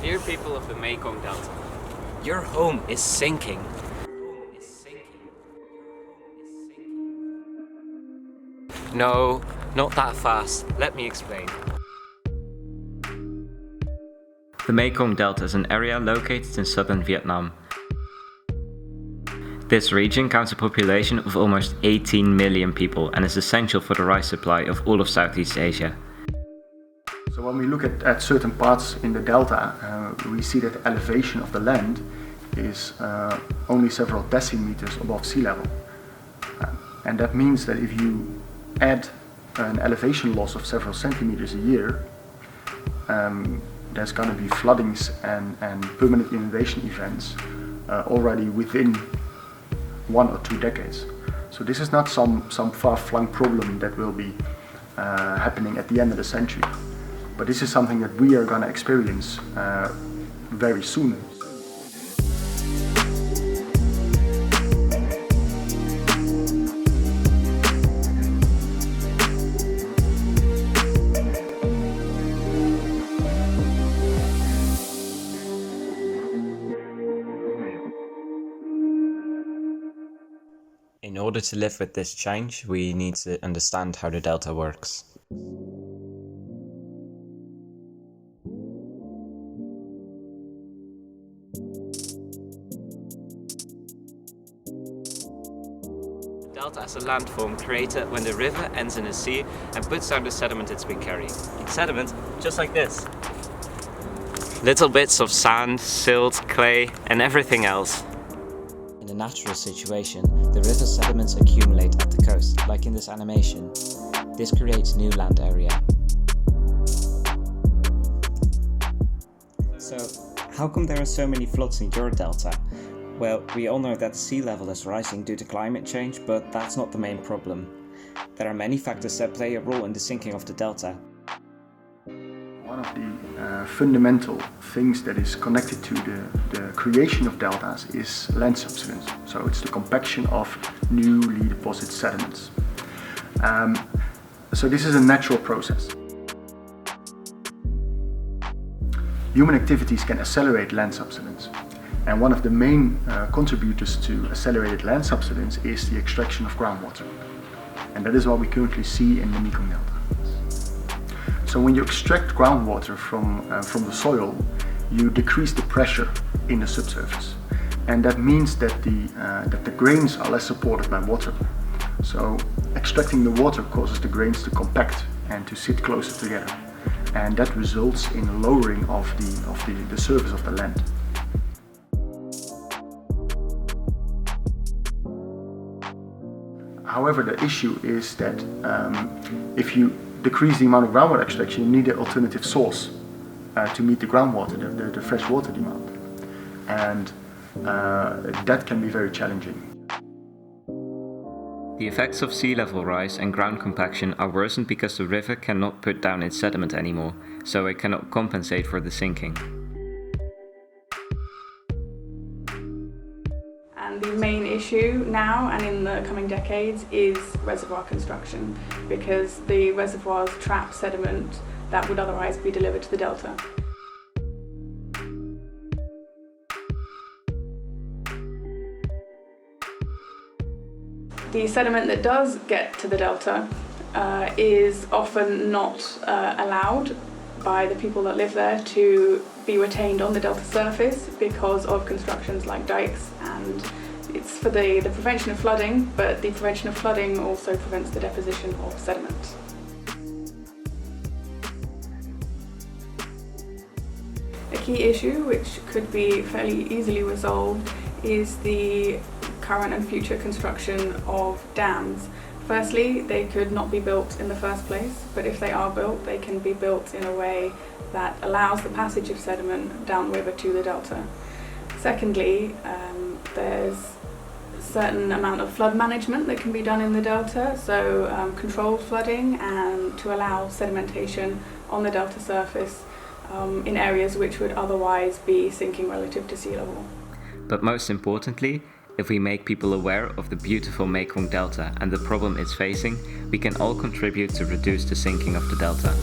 Dear people of the Mekong Delta, Your home is sinking. no, not that fast. Let me explain. The Mekong Delta is an area located in southern Vietnam. This region counts a population of almost 18 million people and is essential for the rice supply of all of Southeast Asia. So when we look at certain parts in the delta, we see that the elevation of the land is only several decimeters above sea level. And that means that if you add an elevation loss of several centimeters a year, there's going to be floodings and permanent inundation events already within 1 or 2 decades. So this is not some far-flung problem that will be happening at the end of the century. But this is something that we are going to experience very soon. In order to live with this change, we need to understand how the delta works. Delta is a landform created when the river ends in a sea and puts down the sediment it's been carrying. Sediment, just like this. Little bits of sand, silt, clay, and everything else. In a natural situation, the river sediments accumulate at the coast, like in this animation. This creates new land area. So, how come there are so many floods in your delta? Well, we all know that sea level is rising due to climate change, but that's not the main problem. There are many factors that play a role in the sinking of the delta. One of the fundamental things that is connected to the creation of deltas is land subsidence. So it's the compaction of newly deposited sediments. So this is a natural process. Human activities can accelerate land subsidence. And one of the main contributors to accelerated land subsidence is the extraction of groundwater. And that is what we currently see in the Mekong Delta. So when you extract groundwater from the soil, you decrease the pressure in the subsurface. And that means that the grains are less supported by water. So extracting the water causes the grains to compact and to sit closer together. And that results in a lowering of the surface of the land. However, the issue is that if you decrease the amount of groundwater extraction, you need an alternative source to meet the groundwater, the fresh water demand. And that can be very challenging. The effects of sea level rise and ground compaction are worsened because the river cannot put down its sediment anymore, so it cannot compensate for the sinking. And the main issue now and in the coming decades is reservoir construction, because the reservoirs trap sediment that would otherwise be delivered to the delta. The sediment that does get to the delta is often not allowed by the people that live there to be retained on the delta surface because of constructions like dikes, and it's for the prevention of flooding, but the prevention of flooding also prevents the deposition of sediment. A key issue which could be fairly easily resolved is the current and future construction of dams. Firstly, they could not be built in the first place, but if they are built, they can be built in a way that allows the passage of sediment downriver to the delta. Secondly, there's a certain amount of flood management that can be done in the delta, so controlled flooding and to allow sedimentation on the delta surface in areas which would otherwise be sinking relative to sea level. But most importantly, if we make people aware of the beautiful Mekong Delta and the problem it's facing, we can all contribute to reduce the sinking of the delta.